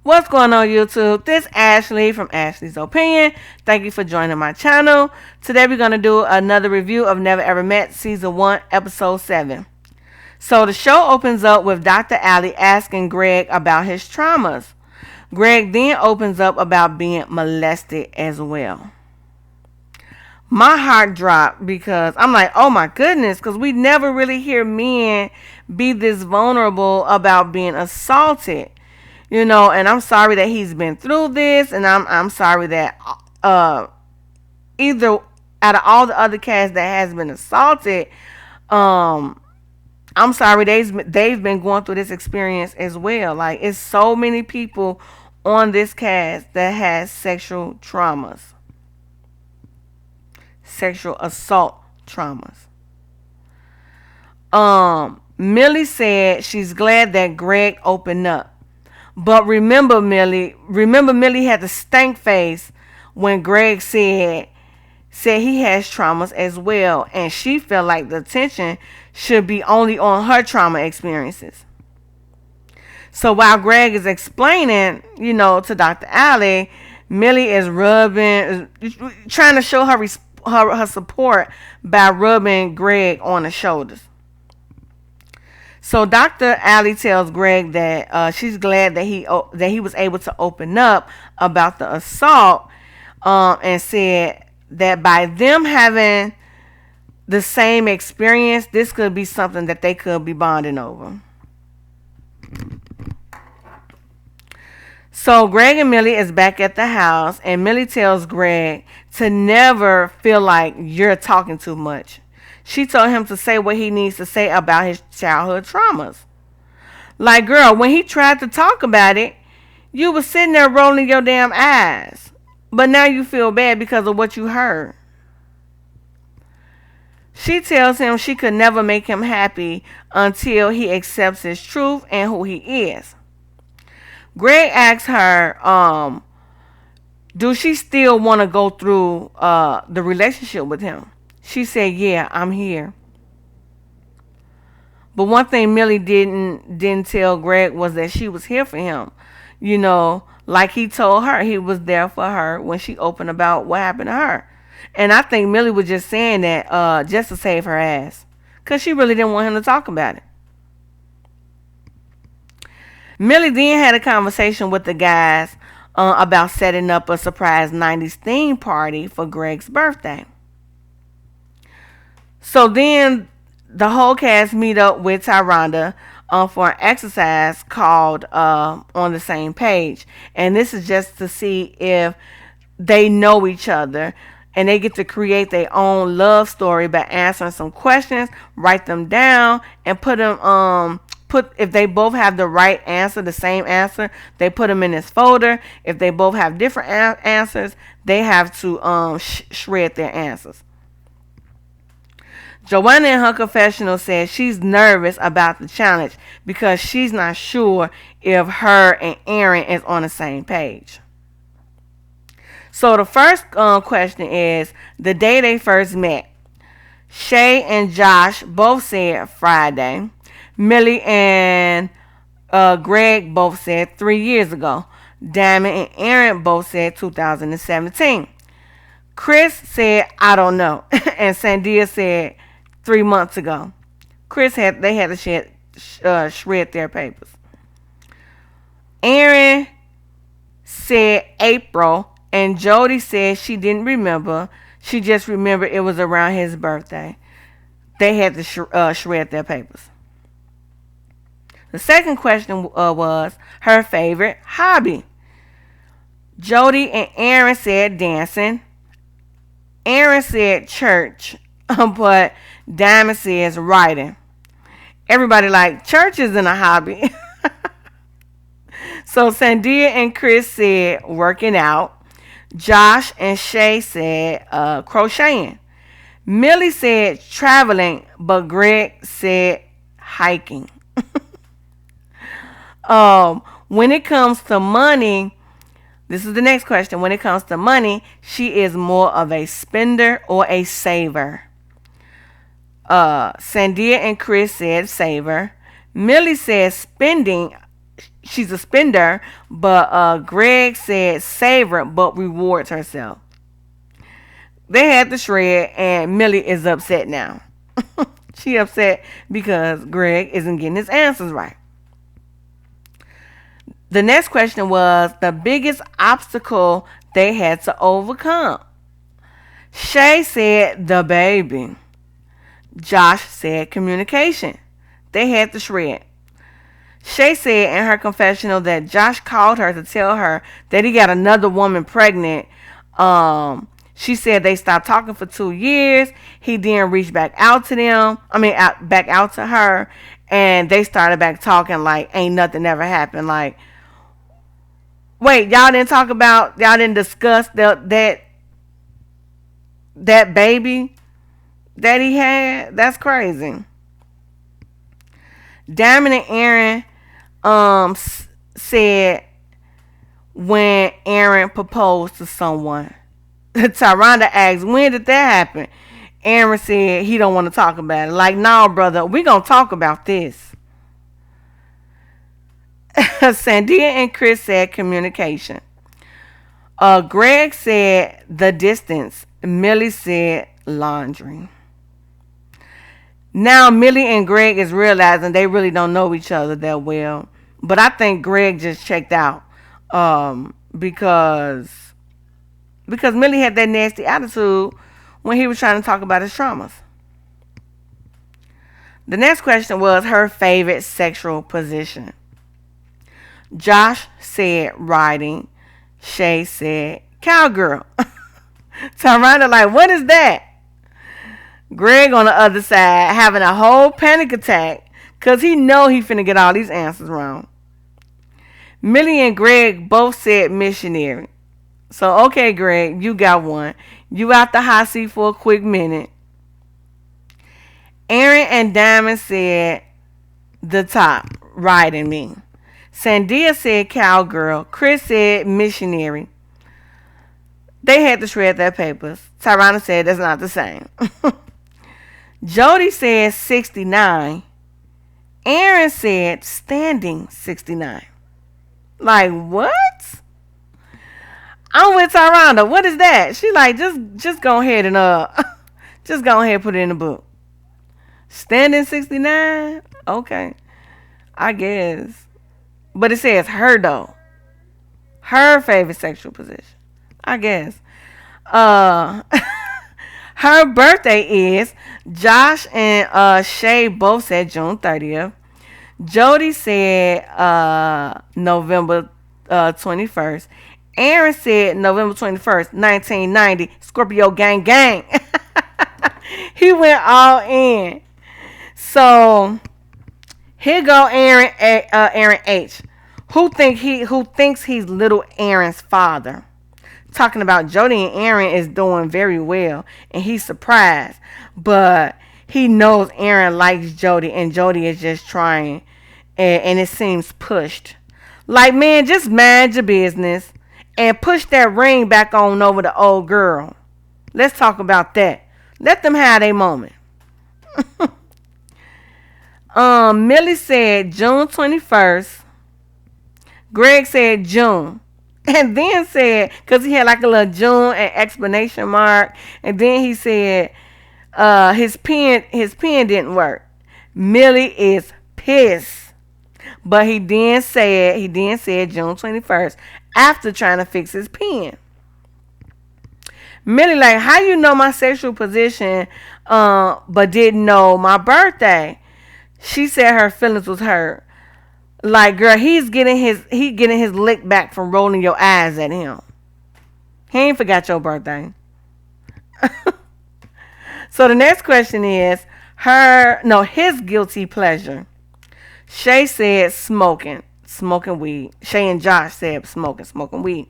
What's going on, YouTube? This is Ashley from Ashley's Opinion. Thank you for joining my channel. Today we're going to do another review of Never Ever Met Season 1, Episode 7. So the show opens up with Dr. Allie asking Greg about his traumas. Greg then opens up about being molested as well. My heart dropped because I'm like, oh my goodness, because we never really hear men be this vulnerable about being assaulted. And I'm sorry that he's been through this, and I'm sorry that either out of all the other cast that has been assaulted, I'm sorry they've been going through this experience as well. Like, it's so many people on this cast that has sexual traumas, sexual assault traumas. Millie said she's glad that Greg opened up. But remember Millie had the stank face when Greg said he has traumas as well, and she felt like the attention should be only on her trauma experiences. So while Greg is explaining, to Dr. Allie, Millie is trying to show her support by rubbing Greg on the shoulders. So Dr. Allie tells Greg that she's glad that he was able to open up about the assault, and said that by them having the same experience, this could be something that they could be bonding over. So Greg and Millie is back at the house, and Millie tells Greg to never feel like you're talking too much. She told him to say what he needs to say about his childhood traumas. Like, girl, when he tried to talk about it, you were sitting there rolling your damn eyes. But now you feel bad because of what you heard. She tells him she could never make him happy until he accepts his truth and who he is. Greg asks her, do she still want to go through the relationship with him? She said, yeah, I'm here. But one thing Millie didn't tell Greg was that she was here for him. Like he told her, he was there for her when she opened about what happened to her. And I think Millie was just saying that just to save her ass, because she really didn't want him to talk about it. Millie then had a conversation with the guys about setting up a surprise 90s theme party for Greg's birthday. So then the whole cast meet up with Tyranda for an exercise called On the Same Page. And this is just to see if they know each other, and they get to create their own love story by answering some questions, write them down, and put them if they both have the right answer, the same answer, they put them in this folder. If they both have different answers, they have to shred their answers. Joanna in her confessional says she's nervous about the challenge because she's not sure if her and Aaron is on the same page. So the first question is the day they first met. Shay and Josh both said Friday. Millie and Greg both said 3 years ago. Diamond and Aaron both said 2017. Chris said, I don't know. And Sandia said 3 months ago. They had to shred their papers. Aaron said April, and JODY said she didn't remember. She just remembered it was around his birthday. They had to shred their papers. The second question was her favorite hobby. JODY and Aaron said dancing. Aaron said church, but Diamond says writing. Everybody like, church isn't a hobby. So Sandia and Chris said working out. Josh and Shay said crocheting. Millie said traveling, but Greg said hiking. When it comes to money, this is the next question. When it comes to money, she is more of a spender or a saver. Sandia and Chris said saver. Millie said spending she's a spender, but Greg said save her, but rewards herself. They had the shred, and Millie is upset now. She upset because Greg isn't getting his answers right. The next question was the biggest obstacle they had to overcome. Shay said the baby. Josh said communication. They had the shred. Shay said in her confessional that Josh called her to tell her that he got another woman pregnant. She said they stopped talking for 2 years. He then reached back out to them. Back out to her, and they started back talking like ain't nothing ever happened. Like, wait, y'all didn't discuss that baby that he had? That's crazy. Diamond and Aaron said when Aaron proposed to someone. Tyronda asked, when did that happen? Aaron said he don't want to talk about it. Like, no, brother, we gonna talk about this. Sandia and Chris said communication. Greg said the distance. Millie said laundry. Now Millie and Greg is realizing they really don't know each other that well. But I think Greg just checked out. Because Millie had that nasty attitude when he was trying to talk about his traumas. The next question was her favorite sexual position. Josh said riding. Shay said cowgirl. Tyronda like, what is that? Greg on the other side having a whole panic attack because he know he finna get all these answers wrong. Millie and Greg both said missionary. So, okay, Greg, you got one. You out the hot seat for a quick minute. Aaron and Diamond said the top, riding me. Sandia said cowgirl. Chris said missionary. They had to shred their papers. Tyronda said that's not the same. Jody said 69. Aaron said standing 69. Like, what? I'm with Tyronda. What is that? She like, just go ahead and just go ahead and put it in the book. Standing 69? Okay. I guess. But it says her though. Her favorite sexual position. I guess. Her birthday is Josh and Shay both said June 30th. Jody said November 21st. Aaron said November 21st, 1990. Scorpio gang gang. He went all in. So here go Aaron. Aaron H. Who thinks he's little Aaron's father? Talking about Jody and Aaron is doing very well, and he's surprised, but he knows Aaron likes Jody, and Jody is just trying, and it seems pushed. Like, man, just mind your business and push that ring back on over the old girl. Let's talk about that. Let them have their moment. Millie said June 21st. Greg said June. And then said, because he had like a little June and exclamation mark. And then he said his pen didn't work. Millie is pissed. But he then said June 21st after trying to fix his pen. Millie like, how you know my sexual position but didn't know my birthday? She said her feelings was hurt. Like, girl, he getting his lick back from rolling your eyes at him. He ain't forgot your birthday. So the next question is his guilty pleasure. Shay said smoking weed. Shay and Josh said smoking weed.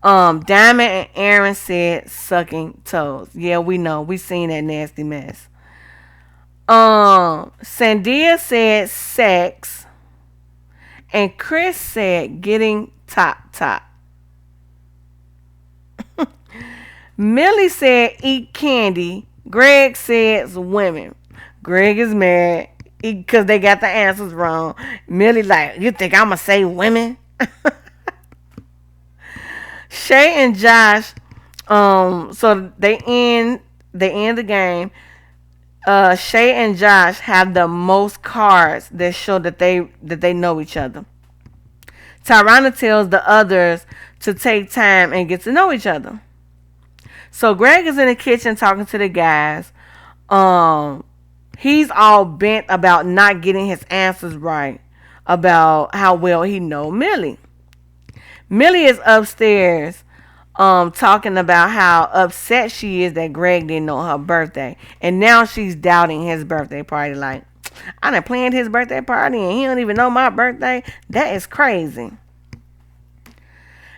Diamond and Aaron said sucking toes. Yeah, we know. We seen that nasty mess. Sandia said sex. And Chris said getting top. Millie said eat candy. Greg says women. Greg is mad. because they got the answers wrong. Millie like, you think I'ma say women? Shay and Josh, so they end the game. Shay and Josh have the most cards that show that they know each other. Tyrana tells the others to take time and get to know each other. So Greg is in the kitchen talking to the guys. Um, he's all bent about not getting his answers right about how well he know Millie. Millie is upstairs talking about how upset she is that Greg didn't know her birthday. And now she's doubting his birthday party. Like, I done planned his birthday party and he don't even know my birthday. That is crazy.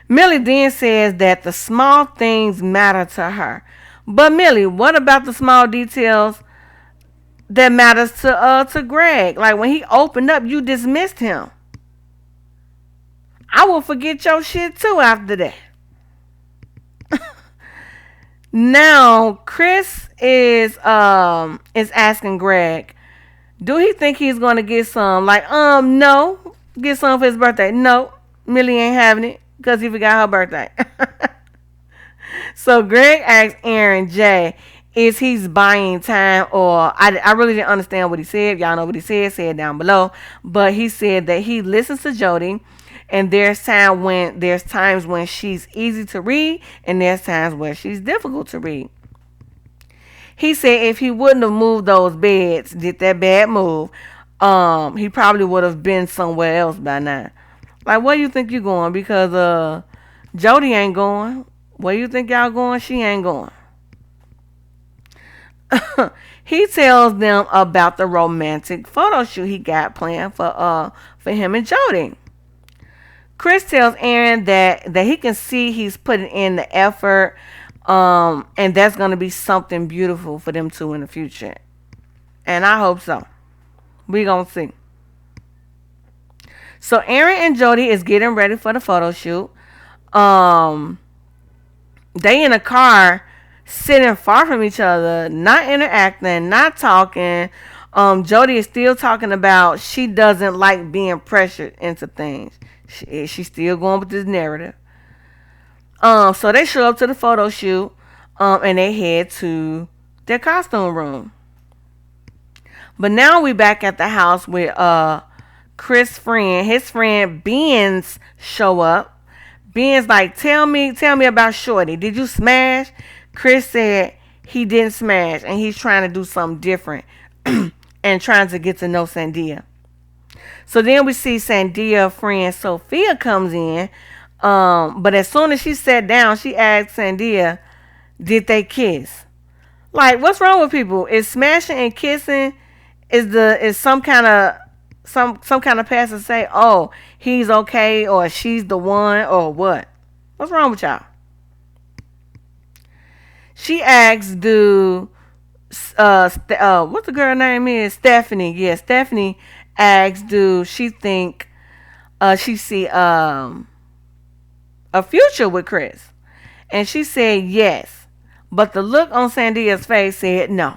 Millie then says that the small things matter to her. But Millie, what about the small details that matters to Greg? Like when he opened up, you dismissed him. I will forget your shit too after that. Now Chris is asking Greg, do he think he's gonna get some? Like, no. Get some for his birthday. No. Millie ain't having it because he forgot her birthday. So Greg asked Aaron J is he's buying time, or I really didn't understand what he said. Y'all know what he said. Say it down below. But he said that he listens to Jody, and there's times when she's easy to read, and there's times where she's difficult to read. He said if he wouldn't have moved those beds, did that bad move, he probably would have been somewhere else by now. Like, where you think you going? Because Jody ain't going. Where you think y'all going? She ain't going. He tells them about the romantic photo shoot he got planned for him and Jody. Chris tells Aaron that he can see he's putting in the effort, and that's gonna be something beautiful for them two in the future. And I hope so. We gonna see. So Aaron and Jody is getting ready for the photo shoot. They in a car sitting far from each other, not interacting, not talking. Jody is still talking about she doesn't like being pressured into things. She's still going with this narrative. So they show up to the photo shoot, and they head to their costume room. But now we back at the house with Chris' friend. His friend Ben's show up. Ben's like, tell me about Shorty. Did you smash? Chris said he didn't smash, and he's trying to do something different and trying to get to know Sandia. So then we see Sandia friend Sophia comes in, but as soon as she sat down, she asked Sandia, did they kiss? Like, what's wrong with people? Is smashing and kissing is some kind of pass to say, oh, he's okay, or she's the one, or what? What's wrong with y'all? She asks, what's the girl name is? Stephanie. Yeah, Stephanie asks, do she think she see a future with Chris? And she said yes. But the look on Sandia's face said no.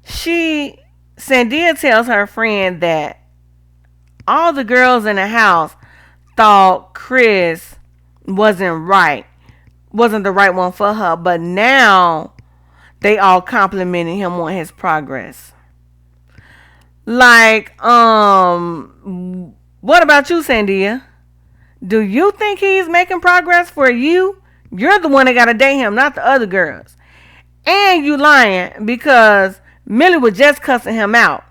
Sandia tells her friend that all the girls in the house thought Chris wasn't the right one for her, but now they all complimented him on his progress. Like, what about you, Sandia? Do you think he's making progress for you? You're the one that gotta date him, not the other girls. And you lying because Millie was just cussing him out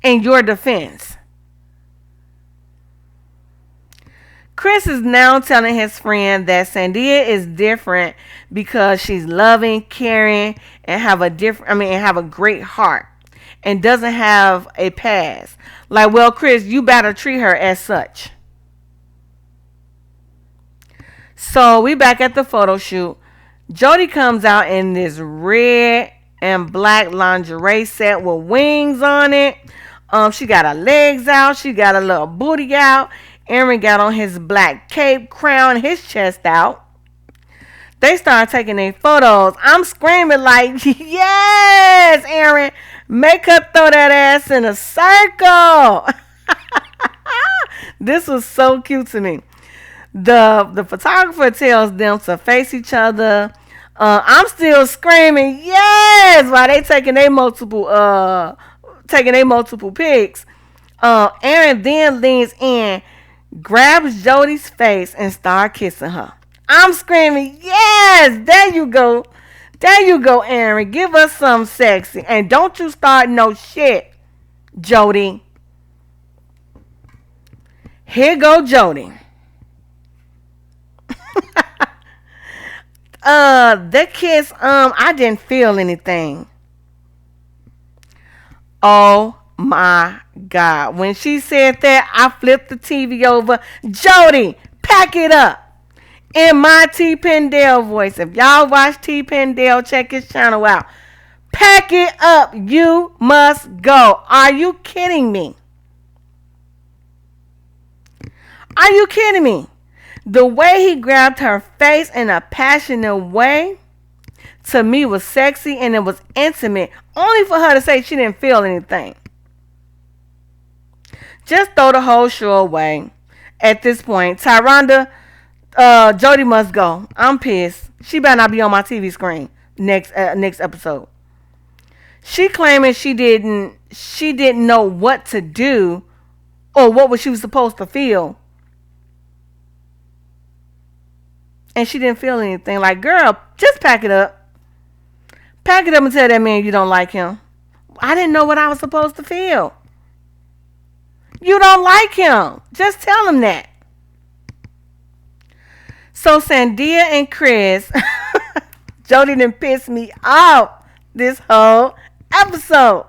in your defense. Chris is now telling his friend that Sandia is different because she's loving, caring, and have a great heart and doesn't have a past. Like, well, Chris, you better treat her as such. So we back at the photo shoot. Jody comes out in this red and black lingerie set with wings on it. She got her legs out. She got a little booty out. Aaron got on his black cape, crown, his chest out. They started taking their photos. I'm screaming like, yes, Aaron, make her throw that ass in a circle. This was so cute to me. The photographer tells them to face each other. I'm still screaming, yes, while they taking their multiple pics. Aaron then leans in, grabs Jody's face, and start kissing her. I'm screaming, yes, there you go. There you go, Aaron. Give us some sexy. And don't you start no shit, Jody. Here go Jody. The kiss, I didn't feel anything. Oh my God. When she said that, I flipped the TV over. Jody, pack it up. In my T. Pendale voice. If y'all watch T. Pendale, check his channel out. Pack it up. You must go. Are you kidding me? Are you kidding me? The way he grabbed her face in a passionate way, to me, was sexy and it was intimate. Only for her to say she didn't feel anything. Just throw the whole show away. At this point, Tyronda, Jody must go. I'm pissed. She better not be on my TV screen next episode. She claiming she didn't know what to do or what she was supposed to feel. And she didn't feel anything. Like, girl, just pack it up. Pack it up and tell that man you don't like him. I didn't know what I was supposed to feel. You don't like him. Just tell him that. So Sandia and Chris, Jody done pissed me off this whole episode.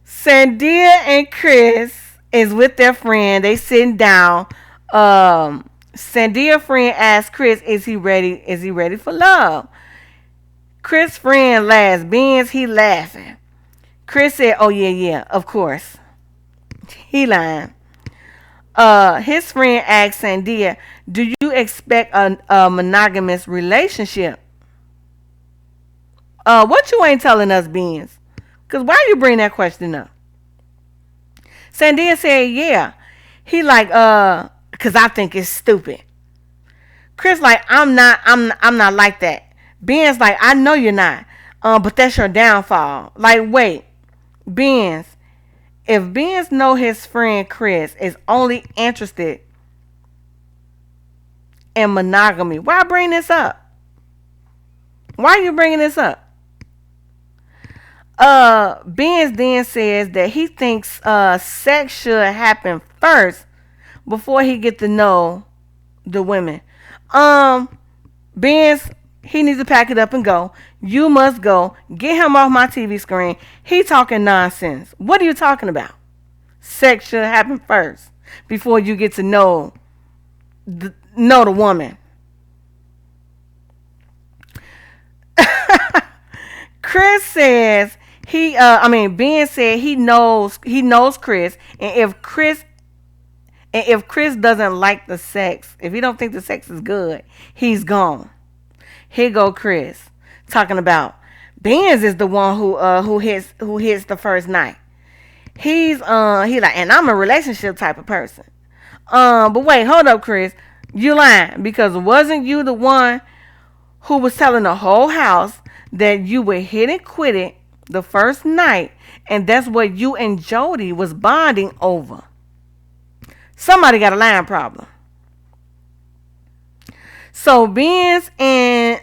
Sandia and Chris is with their friend. They sitting down. Sandia friend asked Chris, is he ready for love? Chris friend laughs. Benz, he laughing. Chris said, oh yeah, of course. He lying. His friend asked Sandia, do you expect a monogamous relationship? What you ain't telling us, Benz? Because why you bring that question up? Sandia said, yeah. He like, because I think it's stupid. Chris like, I'm not like that. Ben's like, I know you're not. But that's your downfall. Like, wait. Ben's, if Ben's know his friend Chris is only interested in monogamy, why bring this up? Why are you bringing this up? Benz then says that he thinks sex should happen first before he get to know the women. Benz, he needs to pack it up and go. You must go. Get him off my TV screen. He talking nonsense. What are you talking about? Sex should happen first before you get to know the woman. Chris says Ben said he knows Chris, and if Chris doesn't like the sex, if he don't think the sex is good, he's gone. Here go Chris talking about Benz is the one who hits the first night. He like, and I'm a relationship type of person. But wait, hold up, Chris. You lying, because wasn't you the one who was telling the whole house that you were hit and quit it the first night, and that's what you and Jody was bonding over? Somebody got a lying problem. So Benz is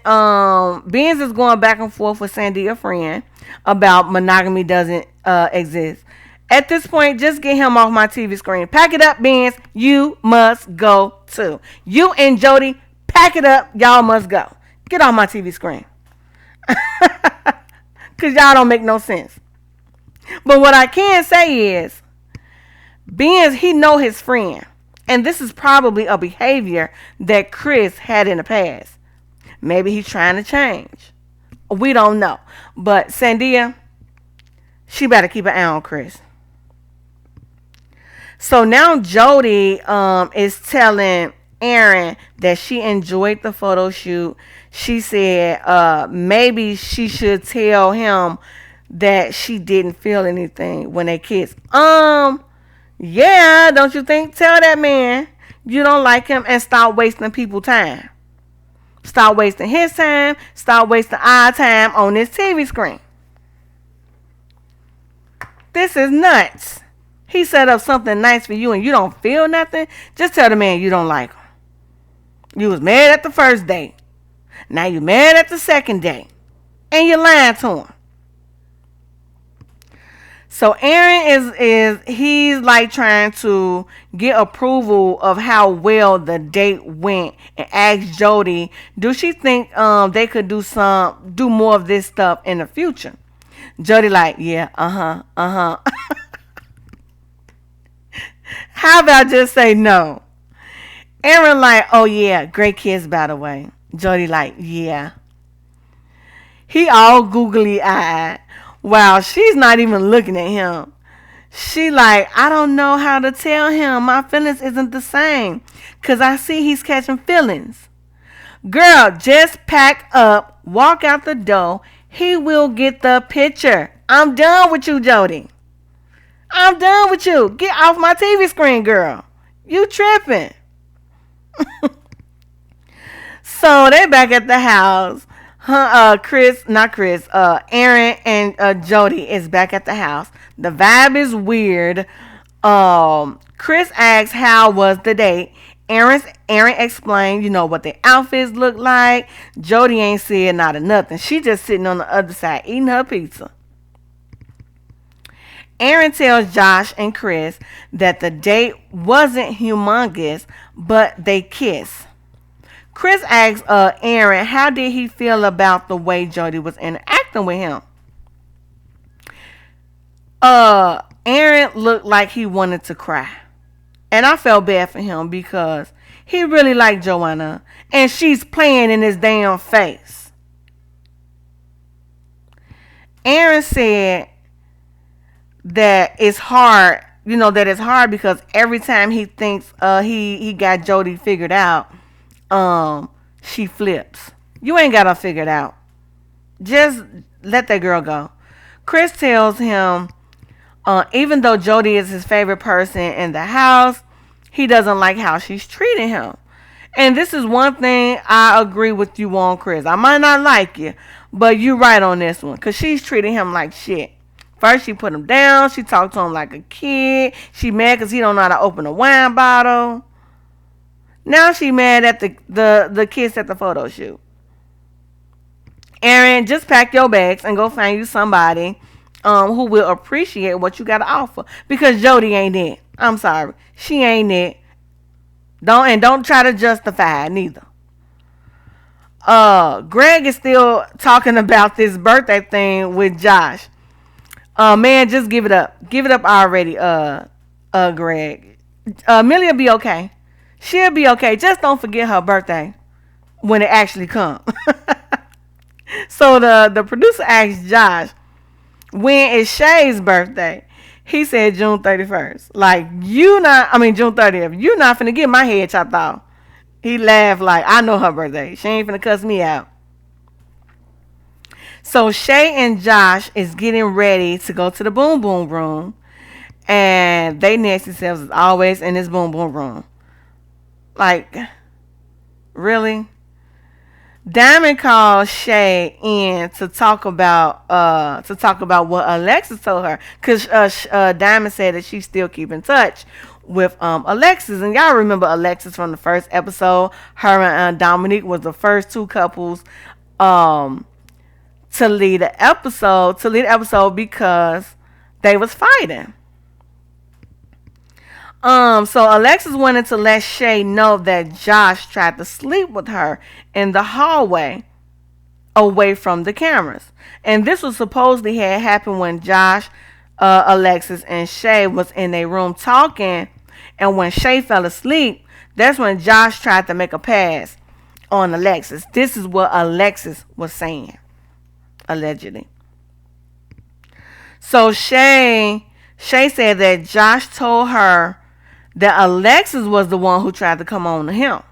going back and forth with Sandy, a friend, about monogamy doesn't exist. At this point, just get him off my TV screen. Pack it up, Benz. You must go too. You and Jody, pack it up. Y'all must go. Get off my TV screen. Because y'all don't make no sense. But what I can say is, Benz, he know his friend. And this is probably a behavior that Chris had in the past. Maybe he's trying to change. We don't know. But Sandia, she better keep an eye on Chris. So now Jody is telling Aaron that she enjoyed the photo shoot. She said maybe she should tell him that she didn't feel anything when they kissed. Yeah, don't you think? Tell that man you don't like him and stop wasting people's time. Stop wasting his time. Stop wasting our time on this TV screen. This is nuts. He set up something nice for you and you don't feel nothing. Just tell the man you don't like him. You was mad at the first date. Now you mad at the second date. And you lying to him. So Aaron he's like trying to get approval of how well the date went and ask Jody, do she think they could do more of this stuff in the future? Jody like, yeah, uh-huh. How about just say no? Aaron like, oh yeah, great kiss by the way. Jody like, yeah. He all googly eyed. Wow, she's not even looking at him. She like, I don't know how to tell him my feelings isn't the same. Cause I see he's catching feelings. Girl, just pack up, walk out the door. He will get the picture. I'm done with you, Jody. I'm done with you. Get off my TV screen, girl. You tripping. So they back at the house. Aaron and Jody is back at the house. The vibe is weird. Chris asks how was the date. Aaron explained, what the outfits look like. Jody ain't said not a nothing. She just sitting on the other side eating her pizza. Aaron tells Josh and Chris that the date wasn't humongous, but they kissed. Chris asks Aaron how did he feel about the way Jody was interacting with him. Aaron looked like he wanted to cry. And I felt bad for him because he really liked Joanna and she's playing in his damn face. Aaron said that it's hard, because every time he thinks he got Jody figured out, she flips. You ain't got her figured out. Just let that girl go. Chris tells him, even though Jody is his favorite person in the house, he doesn't like how she's treating him. And this is one thing I agree with you on, Chris. I might not like you, but you're right on this one. Because she's treating him like shit. First, she put him down. She talked to him like a kid. She mad because he don't know how to open a wine bottle. Now she mad at the kiss at the photo shoot. Aaron, just pack your bags and go find you somebody who will appreciate what you got to offer. Because Jody ain't it. I'm sorry. She ain't it. Don't try to justify it neither. Greg is still talking about this birthday thing with Josh. Man, just give it up. Give it up already, Greg. Millie will be okay. She'll be okay. Just don't forget her birthday when it actually comes. So the producer asked Josh, when is Shay's birthday? He said June 31st. Like, June 30th. You not finna get my head chopped off. He laughed like, I know her birthday. She ain't finna cuss me out. So Shay and Josh is getting ready to go to the boom boom room. And they nasty selves as always in this boom boom room. Like, really? Diamond called Shay in to talk about what Alexis told her, because Diamond said that she still keep in touch with Alexis, and y'all remember Alexis from the first episode. Her and Dominique was the first two couples to lead the episode because they was fighting. So Alexis wanted to let Shay know that Josh tried to sleep with her in the hallway away from the cameras. And this was supposedly had happened when Josh, Alexis, and Shay was in a room talking. And when Shay fell asleep, that's when Josh tried to make a pass on Alexis. This is what Alexis was saying, allegedly. So Shay said that Josh told her that Alexis was the one who tried to come on to him.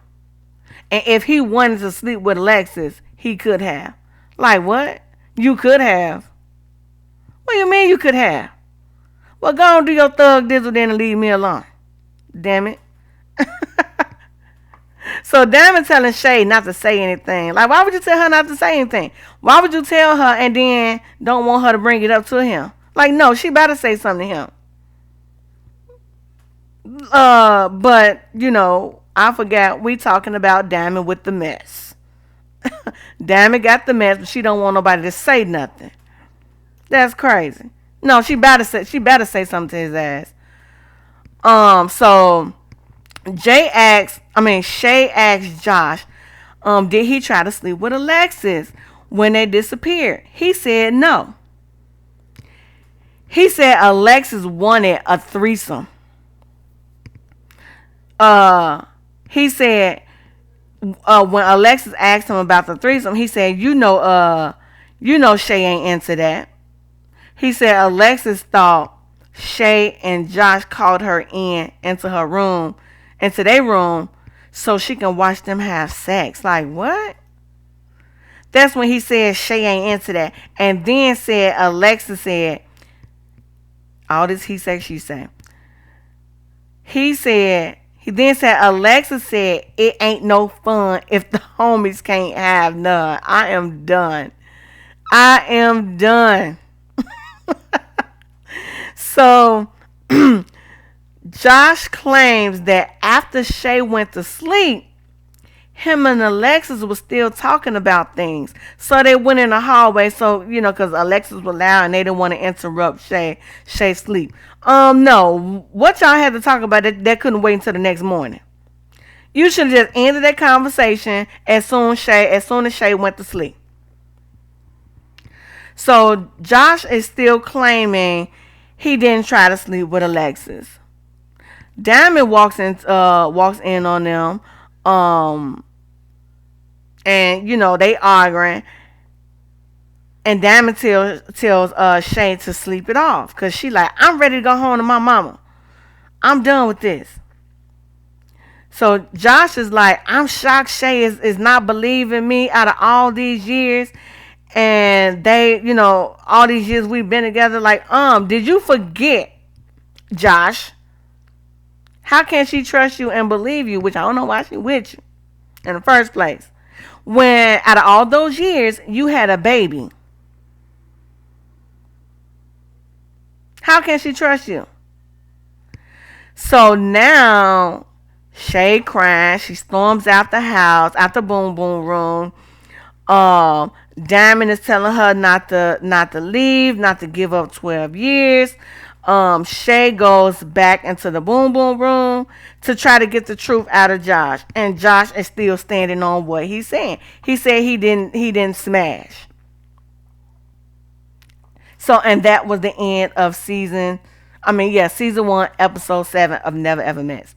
And if he wanted to sleep with Alexis, he could have. Like what? You could have. What do you mean you could have? Well, go on do your thug dizzle then and leave me alone. Damn it. So Diamond telling Shay not to say anything. Like, why would you tell her not to say anything? Why would you tell her and then don't want her to bring it up to him? Like, no, she better say something to him. But I forgot we talking about Diamond with the mess. Diamond got the mess, but she don't want nobody to say nothing. That's crazy. No, she better say something to his ass. So Shay asked Josh, did he try to sleep with Alexis when they disappeared? He said no. He said Alexis wanted a threesome. He said when Alexis asked him about the threesome, he said, Shay ain't into that. He said Alexis thought Shay and Josh called her into their room, so she can watch them have sex. Like, what? That's when he said Shay ain't into that. And then said Alexis said, all this he said, she said. He then said Alexis said it ain't no fun if the homies can't have none. I am done. So Josh claims that after Shay went to sleep, him and Alexis was still talking about things. So they went in the hallway. So, because Alexis was loud and they didn't want to interrupt Shay's sleep. No. What y'all had to talk about that couldn't wait until the next morning. You should have just ended that conversation as soon as Shay went to sleep. So Josh is still claiming he didn't try to sleep with Alexis. Diamond walks in on them. And they arguing. And Diamond tells Shay to sleep it off. Because she like, I'm ready to go home to my mama. I'm done with this. So Josh is like, I'm shocked Shay is not believing me out of all these years. And they, all these years we've been together. Like, did you forget, Josh? How can she trust you and believe you? Which I don't know why she with you in the first place. When out of all those years, you had a baby. How can she trust you? So now, Shay crying. She storms out the house, out the boom boom room. Diamond is telling her not to leave, not to give up 12 years. Shay goes back into the boom boom room to try to get the truth out of Josh. And Josh is still standing on what he's saying. He said he didn't smash. So, and that was the end of season 1, episode 7 of Never Ever Mess.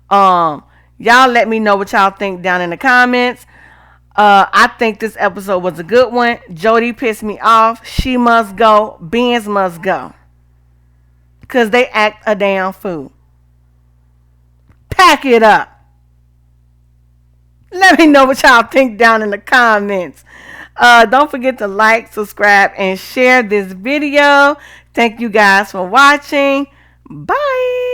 Y'all let me know what y'all think down in the comments. I think this episode was a good one. Jody pissed me off. She must go. Benz must go. Because they act a damn fool. Pack it up. Let me know what y'all think down in the comments. Don't forget to like, subscribe, and share this video. Thank you guys for watching. Bye.